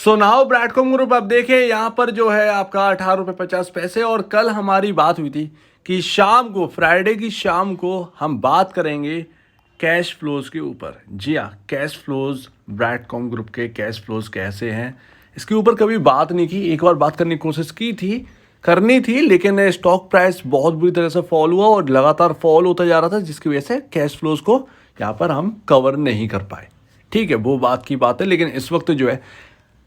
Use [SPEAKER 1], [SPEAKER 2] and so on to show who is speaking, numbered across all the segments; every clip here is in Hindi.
[SPEAKER 1] सो नाउ ब्रैडकॉम ग्रुप, अब देखिए यहाँ पर जो है आपका 18 रुपये 50 पैसे। और कल हमारी बात हुई थी कि शाम को, फ्राइडे की शाम को हम बात करेंगे कैश फ्लोज के ऊपर। जी हाँ, कैश फ्लोज, ब्रैडकॉम ग्रुप के कैश फ्लोज कैसे हैं, इसके ऊपर कभी बात नहीं की। एक बार बात करने की कोशिश करनी थी, लेकिन स्टॉक प्राइस बहुत बुरी तरह से फॉल हुआ और लगातार फॉल होता जा रहा था, जिसकी वजह से कैश फ्लोज को यहाँ पर हम कवर नहीं कर पाए। ठीक है, वो बात की बात है। लेकिन इस वक्त जो है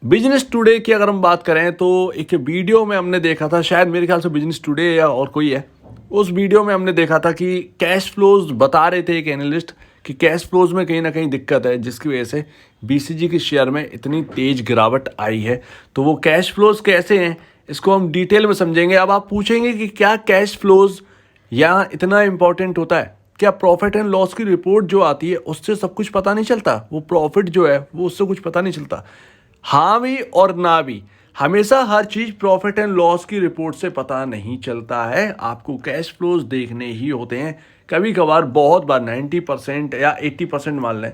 [SPEAKER 1] बिजनेस टुडे की अगर हम बात करें तो एक वीडियो में हमने देखा था, शायद मेरे ख्याल से बिजनेस टुडे या और कोई है, उस वीडियो में हमने देखा था कि कैश फ्लोज बता रहे थे एक एनालिस्ट कि कैश फ्लोज में कहीं ना कहीं दिक्कत है, जिसकी वजह से बीसीजी के शेयर में इतनी तेज गिरावट आई है। तो वो कैश फ्लोज कैसे हैं, इसको हम डिटेल में समझेंगे। अब आप पूछेंगे कि क्या कैश फ्लोज यहाँ इतना इंपॉर्टेंट होता है? क्या प्रॉफिट एंड लॉस की रिपोर्ट जो आती है उससे सब कुछ पता नहीं चलता? वो प्रॉफिट जो है वो उससे कुछ पता नहीं चलता? हाँ भी और ना भी। हमेशा हर चीज प्रॉफिट एंड लॉस की रिपोर्ट से पता नहीं चलता है, आपको कैश फ्लोज देखने ही होते हैं। कभी कभार, बहुत बार 90% या 80% मान लें,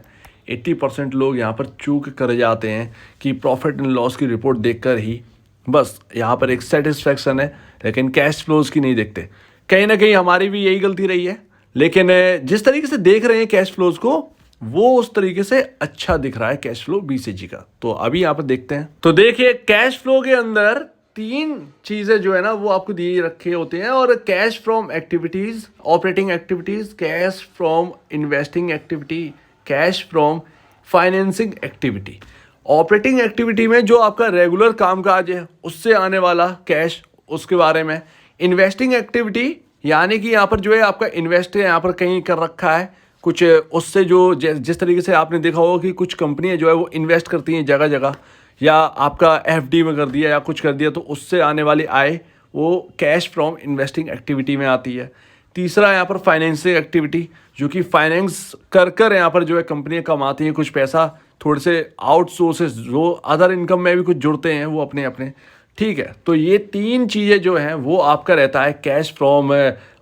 [SPEAKER 1] 80% लोग यहाँ पर चूक कर जाते हैं कि प्रॉफिट एंड लॉस की रिपोर्ट देखकर ही बस यहाँ पर एक सेटिस्फैक्शन है, लेकिन कैश फ्लोज की नहीं देखते। कहीं ना कहीं हमारी भी यही गलती रही है, लेकिन जिस तरीके से देख रहे हैं कैश फ्लोज को, वो उस तरीके से अच्छा दिख रहा है कैश फ्लो बीसीजी का। तो अभी यहाँ पर देखते हैं। तो देखिए, कैश फ्लो के अंदर तीन चीजें जो है ना वो आपको दिए रखे होते हैं। और cash from activities, operating activities, cash from investing activity, cash from financing activity. Operating activity में जो आपका रेगुलर कामकाज है उससे आने वाला कैश, उसके बारे में। इन्वेस्टिंग एक्टिविटी यानी कि यहाँ पर जो है आपका इन्वेस्ट यहाँ पर कहीं कर रखा है कुछ, उससे जो जिस तरीके से आपने देखा होगा कि कुछ कंपनियां जो है वो इन्वेस्ट करती हैं जगह जगह, या आपका एफडी में कर दिया या कुछ कर दिया, तो उससे आने वाली आय वो कैश फ्रॉम इन्वेस्टिंग एक्टिविटी में आती है। तीसरा यहाँ पर फाइनेंसिंग एक्टिविटी, जो कि फाइनेंस कर यहाँ पर जो है कंपनियां कमाती हैं कुछ पैसा, थोड़े से आउटसोर्सेस जो अदर इनकम में भी कुछ जुड़ते हैं वो अपने अपने। ठीक है, तो ये तीन चीज़ें जो हैं वो आपका रहता है कैश फ्रॉम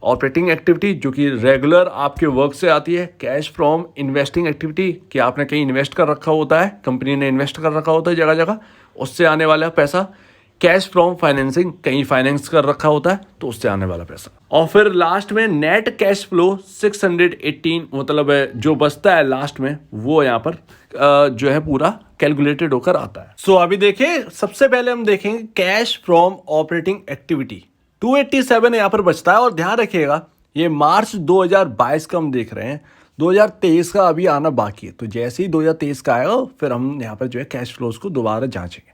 [SPEAKER 1] ऑपरेटिंग एक्टिविटी, जो कि रेगुलर आपके वर्क से आती है। कैश फ्रॉम इन्वेस्टिंग एक्टिविटी, कि आपने कहीं इन्वेस्ट कर रखा होता है, कंपनी ने इन्वेस्ट कर रखा होता है जगह जगह, उससे आने वाला पैसा। कैश फ्रॉम फाइनेंसिंग, कहीं फाइनेंस कर रखा होता है तो उससे आने वाला पैसा। और फिर लास्ट में नेट कैश फ्लो 618, मतलब जो बचता है लास्ट में वो यहाँ पर जो है पूरा कैलकुलेटेड होकर आता है। सो अभी देखिए, सबसे पहले हम देखेंगे कैश फ्रॉम ऑपरेटिंग एक्टिविटी। 287 यहाँ पर बचता है। और ध्यान रखिएगा, ये मार्च 2022 का हम देख रहे हैं, 2023 का अभी आना बाकी है। तो जैसे ही 2023 का आएगा फिर हम यहाँ पर जो है कैश फ्लोज को दोबारा जांचेंगे।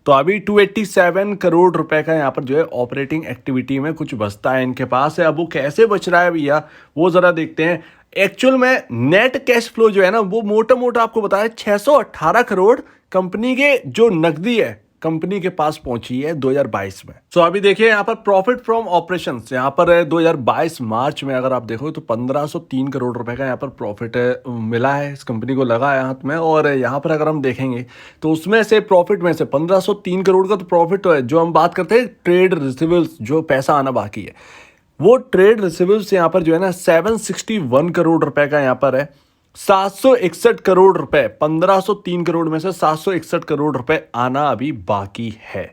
[SPEAKER 1] तो अभी 287 करोड़ रुपए का यहाँ पर जो है ऑपरेटिंग एक्टिविटी में कुछ बचता है इनके पास है। अब वो कैसे बच रहा है भैया, वो जरा देखते हैं। एक्चुअल में नेट कैश फ्लो जो है ना वो मोटा मोटा आपको बताया 618 करोड़ कंपनी के जो नकदी है कंपनी के पास पहुंची है 2022 में। तो अभी देखिए यहाँ पर प्रॉफिट फ्रॉम ऑपरेशंस, यहाँ पर 2022 मार्च में अगर आप देखो तो 1503 करोड़ रुपए का यहाँ पर प्रॉफिट मिला है, इस कंपनी को लगा है हाथ में। और यहाँ पर अगर हम देखेंगे तो उसमें से प्रॉफिट में से 1503 करोड़ का तो प्रॉफिट है। जो हम बात करते हैं ट्रेड रिसीवेबल्स, जो पैसा आना बाकी है, वो ट्रेड रिसीवेबल्स यहाँ पर जो है ना 761 करोड़ रुपए का यहाँ पर है। 761 करोड़ रुपए, 1503 करोड़ में से 761 करोड़ रुपए आना अभी बाकी है।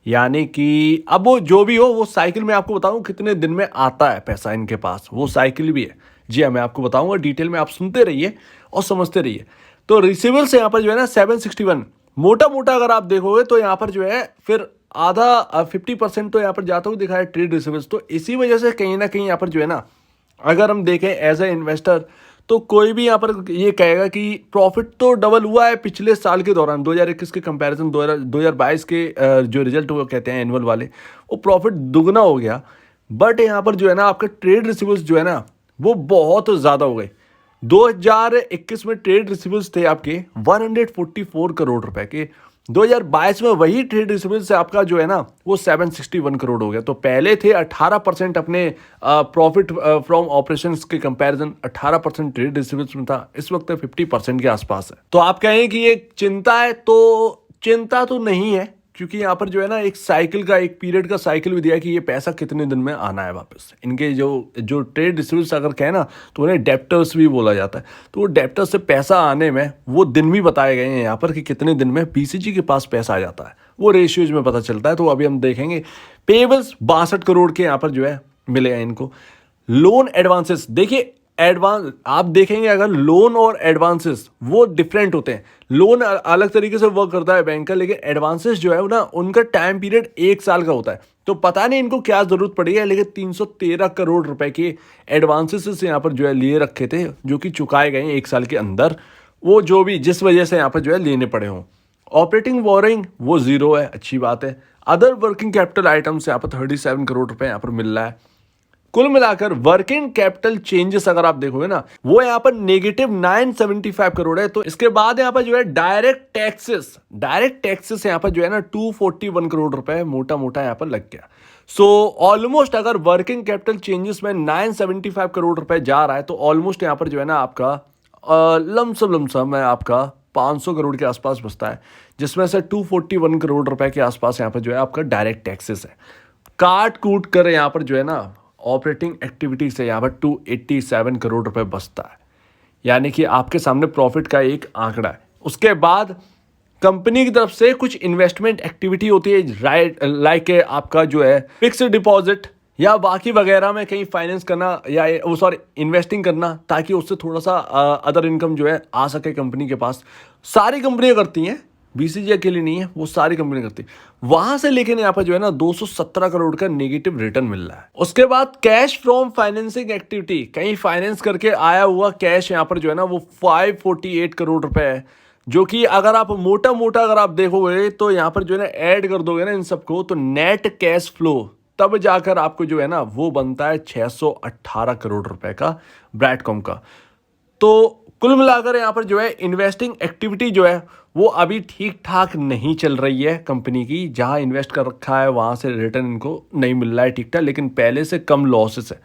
[SPEAKER 1] यानी कि अब वो जो भी हो, वो साइकिल में आपको बताऊं कितने दिन में आता है पैसा इनके पास, वो साइकिल भी है। जी हाँ, मैं आपको बताऊंगा डिटेल में, आप सुनते रहिए और समझते रहिए। तो रिसीवेबल्स यहाँ पर जो है ना 761, मोटा मोटा अगर आप देखोगे तो यहाँ पर जो है फिर आधा 50% तो यहाँ पर जाता हुआ दिखा है ट्रेड रिसीवेबल्स। तो इसी वजह से कहीं ना कहीं यहाँ पर जो है ना, अगर हम देखें एज ए इन्वेस्टर, तो कोई भी यहाँ पर ये कहेगा कि प्रॉफिट तो डबल हुआ है पिछले साल के दौरान, 2021 के कंपैरिजन 2022 के जो रिजल्ट वो कहते हैं एनुअल वाले, वो प्रॉफिट दुगना हो गया। बट यहाँ पर जो है ना आपका ट्रेड रिसीवेबल्स जो है ना वो बहुत ज़्यादा हो गए। 2021 में ट्रेड रिसीवेबल्स थे आपके 144 करोड़ रुपए के, 2022 में वही ट्रेड रिसीवेबल्स से आपका जो है ना वो 761 करोड़ हो गया। तो पहले थे 18% अपने प्रॉफिट फ्रॉम ऑपरेशंस के कंपैरिजन, 18% ट्रेड रिसीवेबल्स में था, इस वक्त 50% के आसपास है। तो आप कहें कि ये चिंता है, तो चिंता तो नहीं है, क्योंकि यहाँ पर जो है ना एक साइकिल का, एक पीरियड का साइकिल भी दिया है कि ये पैसा कितने दिन में आना है वापस। इनके जो जो ट्रेड रिसीवेबल्स अगर कहें ना तो उन्हें डेप्टर्स भी बोला जाता है। तो वो डेप्टर्स से पैसा आने में वो दिन भी बताए गए हैं यहाँ पर कि कितने दिन में बीसीजी के पास पैसा आ जाता है, वो रेशियोज में पता चलता है। तो अभी हम देखेंगे पेबल्स 62 करोड़ के यहाँ पर जो है मिले हैं इनको। लोन एडवांसेस, देखिए एडवांस आप देखेंगे अगर लोन और एडवांसेस वो डिफरेंट होते हैं। लोन अलग तरीके से वर्क करता है बैंक का, लेकिन एडवांसेस जो है ना उनका टाइम पीरियड 1 साल का होता है। तो पता नहीं इनको क्या जरूरत पड़ी है, लेकिन 313 करोड़ रुपए के एडवांसेस यहाँ पर जो है लिए रखे थे, जो कि चुकाए गए हैं 1 साल के अंदर। वो जो भी जिस वजह से यहाँ पर जो है लेने पड़े हों। ऑपरेटिंग बोरिंग वो जीरो है, अच्छी बात है। अदर वर्किंग कैपिटल आइटम्स यहाँ पर 37 करोड़ रुपए यहाँ पर मिल रहा है। कुल मिलाकर वर्किंग कैपिटल चेंजेस अगर आप देखोगे ना वो यहाँ पर नेगेटिव 975 करोड़ है। तो इसके बाद यहाँ पर जो है डायरेक्ट टैक्सेस यहाँ पर जो है ना 241 करोड़ रुपए मोटा मोटा यहाँ पर लग गया। सो ऑलमोस्ट अगर वर्किंग कैपिटल चेंजेस में 975 करोड़ रुपए जा रहा है तो ऑलमोस्ट यहाँ पर जो है ना आपका लमसम है आपका 500 करोड़ के आसपास बचता है, जिसमें से 241 करोड़ रुपए के आसपास यहाँ पर जो है आपका डायरेक्ट टैक्सेस है। काट कूट कर यहाँ पर जो है ना ऑपरेटिंग एक्टिविटी से यहाँ पर 287 करोड़ रुपए बचता है, यानी कि आपके सामने प्रॉफिट का एक आंकड़ा है। उसके बाद कंपनी की तरफ से कुछ इन्वेस्टमेंट एक्टिविटी होती है, राइट, लाइक आपका जो है फिक्स्ड डिपॉजिट या बाकी वगैरह में कहीं फाइनेंस करना या इन्वेस्टिंग करना, ताकि उससे थोड़ा सा अदर इनकम जो है आ सके कंपनी के पास। सारी कंपनियां करती हैं, बीसीजी अकेली नहीं है, वो सारी कंपनी करती है। वहां से लेकिन यहाँ पर जो है ना 217 करोड़ का नेगेटिव रिटर्न मिल रहा है। उसके बाद कैश फ्रॉम फाइनेंसिंग एक्टिविटी, कहीं फाइनेंस करके आया हुआ कैश यहाँ पर जो है ना वो 548 करोड़ रुपए है, जो कि अगर आप मोटा मोटा अगर आप देखोगे तो यहाँ पर जो है ना ऐड कर दोगे ना इन सबको तो नेट कैश फ्लो तब जाकर आपको जो है ना वो बनता है 618 करोड़ रुपए का ब्रैडकॉम का। तो कुल मिलाकर यहाँ पर जो है इन्वेस्टिंग एक्टिविटी जो है वो अभी ठीक ठाक नहीं चल रही है कंपनी की। जहां इन्वेस्ट कर रखा है वहां से रिटर्न इनको नहीं मिल रहा है ठीक ठाक, लेकिन पहले से कम लॉसेस है।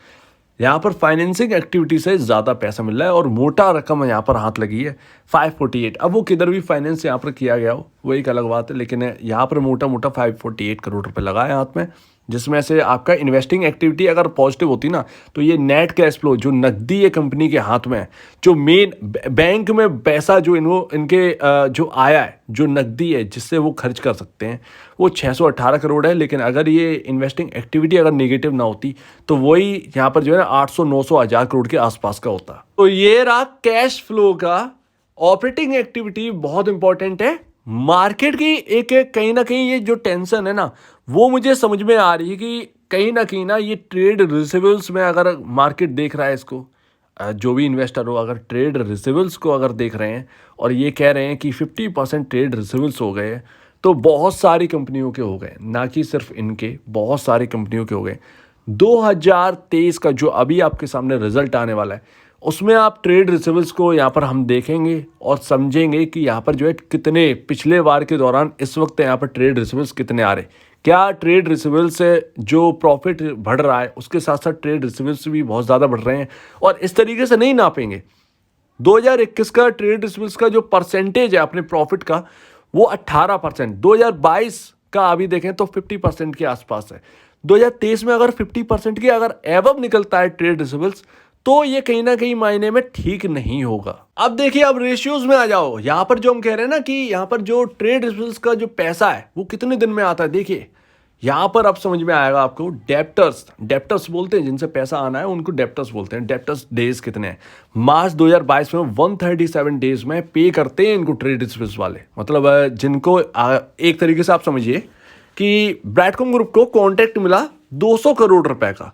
[SPEAKER 1] यहाँ पर फाइनेंसिंग एक्टिविटी से ज़्यादा पैसा मिल रहा है और मोटा रकम यहाँ पर हाथ लगी है 548। अब वो किधर भी फाइनेंस यहाँ पर किया गया हो वो एक अलग बात है, लेकिन यहाँ पर मोटा मोटा 548 करोड़ रुपए लगा है हाथ में, जिसमें से आपका इन्वेस्टिंग एक्टिविटी अगर पॉजिटिव होती ना तो ये नेट कैश फ्लो जो नकदी है कंपनी के हाथ में, जो मेन बैंक में पैसा जो इनके जो आया है, जो नकदी है जिससे वो खर्च कर सकते हैं, वो 618 करोड़ है। लेकिन अगर ये इन्वेस्टिंग एक्टिविटी अगर नेगेटिव ना होती तो वही यहाँ पर जो है ना 800 900 हज़ार करोड़ के आसपास का होता। तो ये रहा कैश फ्लो का। ऑपरेटिंग एक्टिविटी बहुत इंपॉर्टेंट है। मार्केट की एक कहीं ना कहीं ये जो टेंशन है ना वो मुझे समझ में आ रही है कि कहीं ना ये ट्रेड रिसीवेबल्स में अगर मार्केट देख रहा है इसको, जो भी इन्वेस्टर हो अगर ट्रेड रिसीवेबल्स को अगर देख रहे हैं और ये कह रहे हैं कि 50% ट्रेड रिसीवेबल्स हो गए, तो बहुत सारी कंपनियों के हो गए, ना कि सिर्फ इनके, बहुत सारी कंपनियों के हो गए। 2023 का जो अभी आपके सामने रिजल्ट आने वाला है उसमें आप ट्रेड रिसीवेबल्स को यहाँ पर हम देखेंगे और समझेंगे कि यहाँ पर जो है कितने पिछले बार के दौरान इस वक्त यहाँ पर ट्रेड रिसीवेबल्स कितने आ रहे, क्या ट्रेड रिसीवेबल्स से जो प्रॉफिट बढ़ रहा है उसके साथ साथ ट्रेड रिसीवेबल्स भी बहुत ज़्यादा बढ़ रहे हैं। और इस तरीके से नहीं नापेंगे। 2021 का ट्रेड रिसीवेबल्स का जो परसेंटेज है अपने प्रॉफिट का वो 18%, 2022 का अभी देखें तो 50% के आसपास है। 2023 में अगर 50% के अगर एवब निकलता है ट्रेड रिसीवेबल्स तो ये कहीं ना कहीं मायने में ठीक नहीं होगा। अब देखिए, अब रेशियोज में आ जाओ। यहां पर जो हम कह रहे हैं ना कि यहां पर जो ट्रेड रिसीवेबल्स का जो पैसा है वो कितने दिन में आता है, देखिए यहां पर अब समझ में आएगा आपको। डेप्टर्स बोलते हैं, जिनसे पैसा आना है उनको डेप्टर्स बोलते हैं। डेप्टर्स डेज कितने हैं? मार्च 2022 में 137 डेज में पे करते हैं इनको ट्रेड रिसीवेबल्स वाले। मतलब जिनको एक तरीके से आप समझिए कि ब्रैडकॉम ग्रुप को कॉन्ट्रैक्ट मिला 200 करोड़ रुपए का,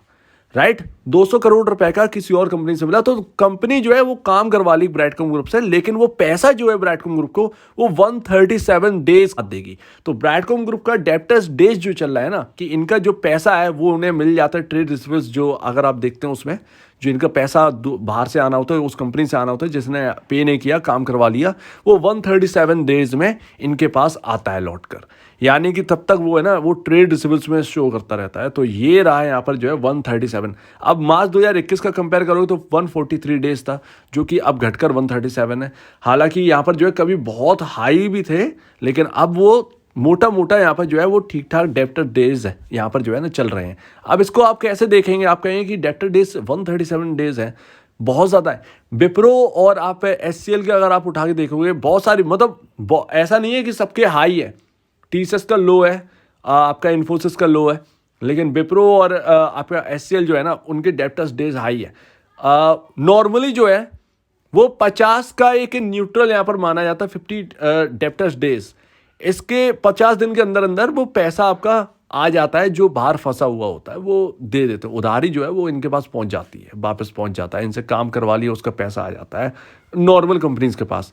[SPEAKER 1] राइट, 200 करोड़ रुपए का किसी और कंपनी से मिला, तो कंपनी जो है वो काम करवा ली ब्रैडकॉम ग्रुप से, लेकिन वो पैसा जो है ब्रैडकॉम ग्रुप को वो 137 डेज देगी। तो ब्रैडकॉम ग्रुप का डेप्टर्स डेज जो चल रहा है ना कि इनका जो पैसा है वो उन्हें मिल जाता है ट्रेड रिसीवेबल्स, जो अगर आप देखते हैं उसमें जो इनका पैसा बाहर से आना होता है, उस कंपनी से आना होता है जिसने पे नहीं किया, काम करवा लिया, वो 137 डेज में इनके पास आता है लौट कर। यानी कि तब तक वो है ना वो ट्रेड रिसीवेबल्स में शो करता रहता है। तो ये रहा यहाँ पर जो है 137। अब मार्च 2021 का कंपेयर करोगे तो 143 डेज था, जो कि अब घटकर 137 है। हालांकि यहाँ पर जो है कभी बहुत हाई भी थे, लेकिन अब वो मोटा मोटा यहाँ पर जो है वो ठीक ठाक डेब्टर डेज है यहाँ पर जो है ना चल रहे हैं। अब इसको आप कैसे देखेंगे, आप कहेंगे कि डेब्टर डेज 137 डेज है, बहुत ज़्यादा है। विप्रो और आप एचसीएल के अगर आप उठा के देखोगे बहुत सारी, मतलब ऐसा नहीं है कि सबके हाई है, टीसीएस का लो है, आपका इन्फोसिस का लो है, लेकिन विप्रो और आपका एचसीएल जो है ना उनके डेब्टर्स डेज हाई है। नॉर्मली जो है वो 50 का एक न्यूट्रल यहाँ पर माना जाता है, 50 डेब्टर्स डेज। इसके 50 दिन के अंदर अंदर वो पैसा आपका आ जाता है, जो बाहर फंसा हुआ होता है वो दे देते हैं, उधारी जो है वो इनके पास पहुंच जाती है, वापस पहुंच जाता है, इनसे काम करवा लिया उसका पैसा आ जाता है नॉर्मल कंपनीज के पास।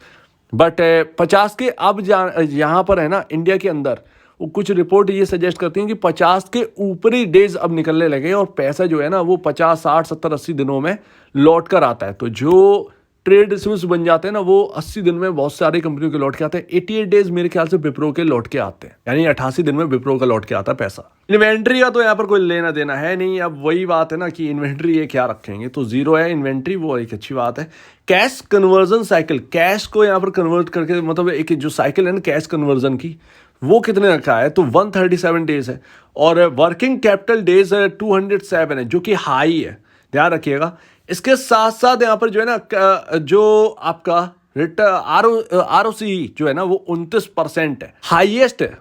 [SPEAKER 1] बट 50 के अब यहाँ पर है ना इंडिया के अंदर वो कुछ रिपोर्ट ये सजेस्ट करती हैं कि 50 के ऊपरी डेज अब निकलने लगे और पैसा जो है ना वो 50, 60, 70, 80 दिनों में लौट कर आता है। तो जो ट्रेड रिसीव्स बन जाते हैं ना वो 80 दिन में बहुत सारी कंपनियों के लौट के आते हैं। 88 डेज मेरे ख्याल से विप्रो के लौट के आते हैं, यानी 88 दिन में विप्रो का लौट के आता है पैसा। इन्वेंट्री का तो यहाँ पर कोई लेना देना है नहीं। अब वही बात है ना कि इन्वेंट्री ये क्या रखेंगे, तो जीरो है इन्वेंट्री, वो एक अच्छी बात है। कैश कन्वर्जन साइकिल, कैश को यहाँ पर कन्वर्ट करके, मतलब एक जो साइकिल है ना कैश कन्वर्जन की, वो कितने रखा है, तो 137 डेज है। और वर्किंग कैपिटल डेज 207 है, जो कि हाई है, ध्यान रखिएगा। इसके साथ साथ यहाँ पर जो है ना जो आपका ROCE जो है ना वो 29% है, हाईएस्ट है।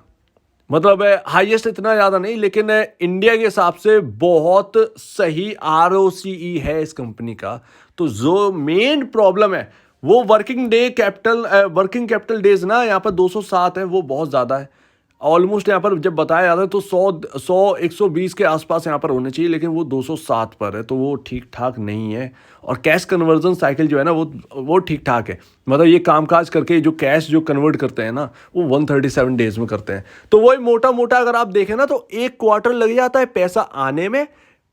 [SPEAKER 1] मतलब हाईएस्ट इतना ज़्यादा नहीं, लेकिन इंडिया के हिसाब से बहुत सही ROCE है इस कंपनी का। तो जो मेन प्रॉब्लम है वो वर्किंग कैपिटल डेज ना यहाँ पर 207 है, वो बहुत ज़्यादा है। ऑलमोस्ट यहाँ पर जब बताया जाता है तो 120 के आसपास यहाँ पर होने चाहिए, लेकिन वो 207 पर है, तो वो ठीक ठाक नहीं है। और कैश कन्वर्जन साइकिल जो है ना वो ठीक ठाक है, मतलब ये कामकाज करके जो कैश जो कन्वर्ट करते हैं ना वो 137 डेज में करते हैं। तो वही मोटा मोटा अगर आप देखें ना तो 1 क्वार्टर लग जाता है पैसा आने में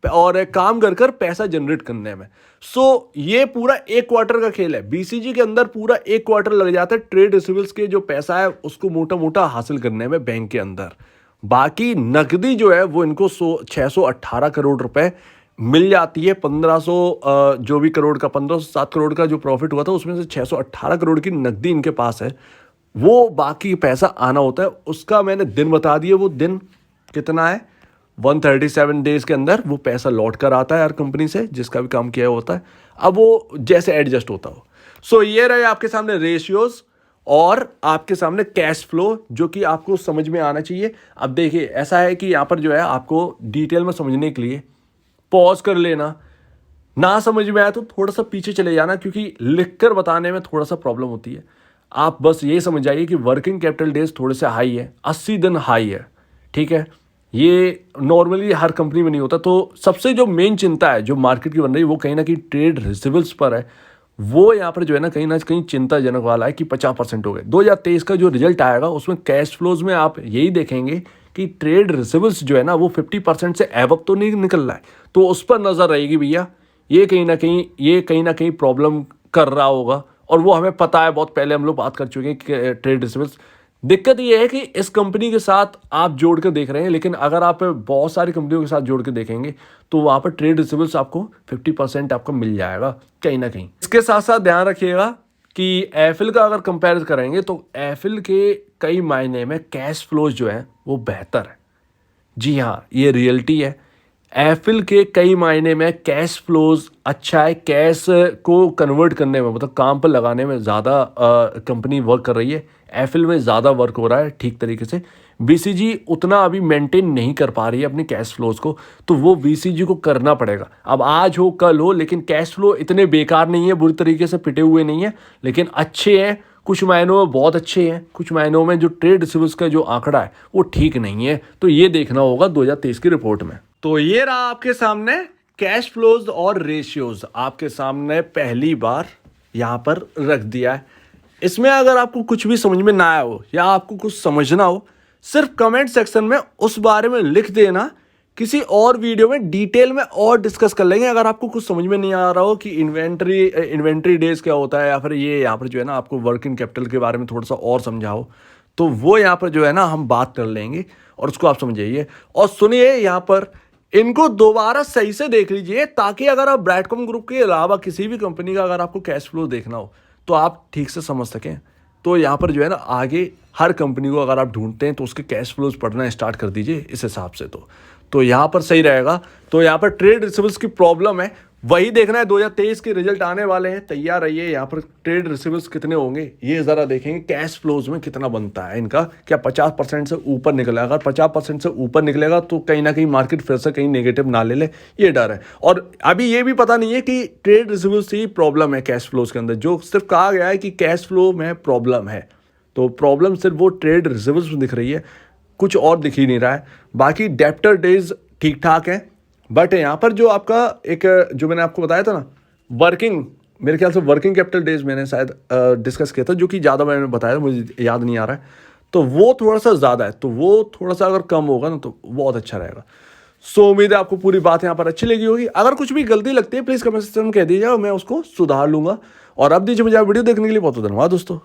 [SPEAKER 1] और काम कर पैसा जनरेट करने में। सो ये पूरा 1 क्वार्टर का खेल है। बीसीजी के अंदर पूरा 1 क्वार्टर लग जाता है ट्रेड रिसीवेबल्स के जो पैसा है उसको मोटा मोटा हासिल करने में बैंक के अंदर। बाकी नकदी जो है वो इनको 618 करोड़ रुपए मिल जाती है। 1500 जो भी करोड़ का 1507 करोड़ का जो प्रॉफिट हुआ था उसमें से 618 करोड़ की नकदी इनके पास है। वो बाकी पैसा आना होता है, उसका मैंने दिन बता दिए, वो दिन कितना है, 137 डेज के अंदर वो पैसा लौट कर आता है हर कंपनी से जिसका भी काम किया होता है। अब वो जैसे एडजस्ट होता हो। सो ये रहे आपके सामने रेशियोज और आपके सामने कैश फ्लो, जो कि आपको समझ में आना चाहिए। अब देखिए ऐसा है कि यहाँ पर जो है आपको डिटेल में समझने के लिए पॉज कर लेना, ना समझ में आया तो थोड़ा सा पीछे चले जाना, क्योंकि लिखकर बताने में थोड़ा सा प्रॉब्लम होती है। आप बस ये समझ जाइए कि वर्किंग कैपिटल डेज थोड़े से हाई है, 80 दिन हाई है, ठीक है। ये नॉर्मली हर कंपनी में नहीं होता। तो सबसे जो मेन चिंता है जो मार्केट की बन रही है वो कहीं ना कहीं ट्रेड रिसीवेबल्स पर है। वो यहाँ पर जो है ना कहीं चिंताजनक वाला है कि 50% हो गए। 2023 का जो रिजल्ट आएगा उसमें कैश फ्लोज में आप यही देखेंगे कि ट्रेड रिसीवेबल्स जो है ना वो 50% से एबव तो नहीं निकल रहा है। तो उस पर नज़र रहेगी भैया, ये कहीं ना कहीं प्रॉब्लम कर रहा होगा। और वो हमें पता है, बहुत पहले हम लोग बात कर चुके हैं कि ट्रेड रिसीवेबल्स। दिक्कत ये है कि इस कंपनी के साथ आप जोड़ कर देख रहे हैं, लेकिन अगर आप बहुत सारी कंपनियों के साथ जोड़ के देखेंगे तो वहाँ पर ट्रेड रिसीवेबल्स आपको 50% आपको मिल जाएगा कहीं ना कहीं। इसके साथ साथ ध्यान रखिएगा कि एफिल का अगर कंपेयर करेंगे तो एफिल के कई मायने में कैश फ्लोज जो है वो बेहतर है। जी हाँ, ये रियलिटी है। एफिल के कई मायने में कैश फ्लोज अच्छा है, कैश को कन्वर्ट करने में, मतलब काम पर लगाने में ज़्यादा कंपनी वर्क कर रही है। एफिल में ज़्यादा वर्क हो रहा है ठीक तरीके से। बीसीजी उतना अभी मेंटेन नहीं कर पा रही है अपने कैश फ्लोज को, तो वो बीसीजी को करना पड़ेगा। अब आज हो कल हो, लेकिन कैश फ्लो इतने बेकार नहीं है, बुरी तरीके से पिटे हुए नहीं है, लेकिन अच्छे हैं। कुछ मायनों में बहुत अच्छे हैं, कुछ मायनों में जो ट्रेड रिसीवेबल्स का जो आंकड़ा है वो ठीक नहीं है। तो ये देखना होगा 2023 की रिपोर्ट में। तो ये रहा आपके सामने कैश फ्लोज और रेशियोज, आपके सामने पहली बार यहाँ पर रख दिया है। इसमें अगर आपको कुछ भी समझ में ना आया हो या आपको कुछ समझना हो, सिर्फ कमेंट सेक्शन में उस बारे में लिख देना। किसी और वीडियो में डिटेल में और डिस्कस कर लेंगे। अगर आपको कुछ समझ में नहीं आ रहा हो कि इन्वेंट्री डेज क्या होता है, या फिर ये यहाँ पर जो है ना आपको वर्किंग कैपिटल के बारे में थोड़ा सा और समझाओ, तो वो यहाँ पर जो है ना हम बात कर लेंगे और उसको आप समझिए और सुनिए। यहाँ पर इनको दोबारा सही से देख लीजिए, ताकि अगर आप ब्रैडकॉम ग्रुप के अलावा किसी भी कंपनी का अगर आपको कैश फ्लो देखना हो तो आप ठीक से समझ सकें। तो यहाँ पर जो है ना आगे हर कंपनी को अगर आप ढूंढते हैं तो उसके कैश फ्लोज पढ़ना स्टार्ट कर दीजिए इस हिसाब से। तो यहाँ पर सही रहेगा। तो यहाँ पर ट्रेड रिसीवेबल्स की प्रॉब्लम है, वही देखना है। 2023 के रिजल्ट आने वाले हैं, तैयार रहिए। यहाँ पर ट्रेड रिसीवेबल्स कितने होंगे ये ज़रा देखेंगे, कैश फ्लोज में कितना बनता है इनका, क्या 50% से ऊपर निकलेगा। अगर 50% से ऊपर निकलेगा तो कहीं ना कहीं मार्केट फिर से कहीं नेगेटिव ना ले ले, ये डर है। और अभी ये भी पता नहीं है कि ट्रेड रिसीवेबल्स ही प्रॉब्लम है कैश फ्लोज के अंदर, जो सिर्फ कहा गया है कि कैश फ्लो में प्रॉब्लम है। तो प्रॉब्लम सिर्फ वो ट्रेड रिसीवेबल्स में दिख रही है, कुछ और दिख ही नहीं रहा है। बाकी डेप्टर डेज ठीक ठाक है, बट यहाँ पर जो आपका एक जो मैंने आपको बताया था ना वर्किंग, मेरे ख्याल से वर्किंग कैपिटल डेज मैंने शायद डिस्कस किया था, जो कि ज़्यादा मैंने बताया था, मुझे याद नहीं आ रहा है। तो वो थोड़ा सा ज़्यादा है, तो वो थोड़ा सा अगर कम होगा ना तो बहुत अच्छा रहेगा। सो उम्मीद है आपको पूरी बात यहाँ पर अच्छी लगी होगी। अगर कुछ भी गलती लगती है प्लीज़ कमेंट सेक्शन में कह दीजिए और मैं उसको सुधार लूँगा। और अब दीजिए मुझे वीडियो देखने के लिए बहुत धन्यवाद दोस्तों।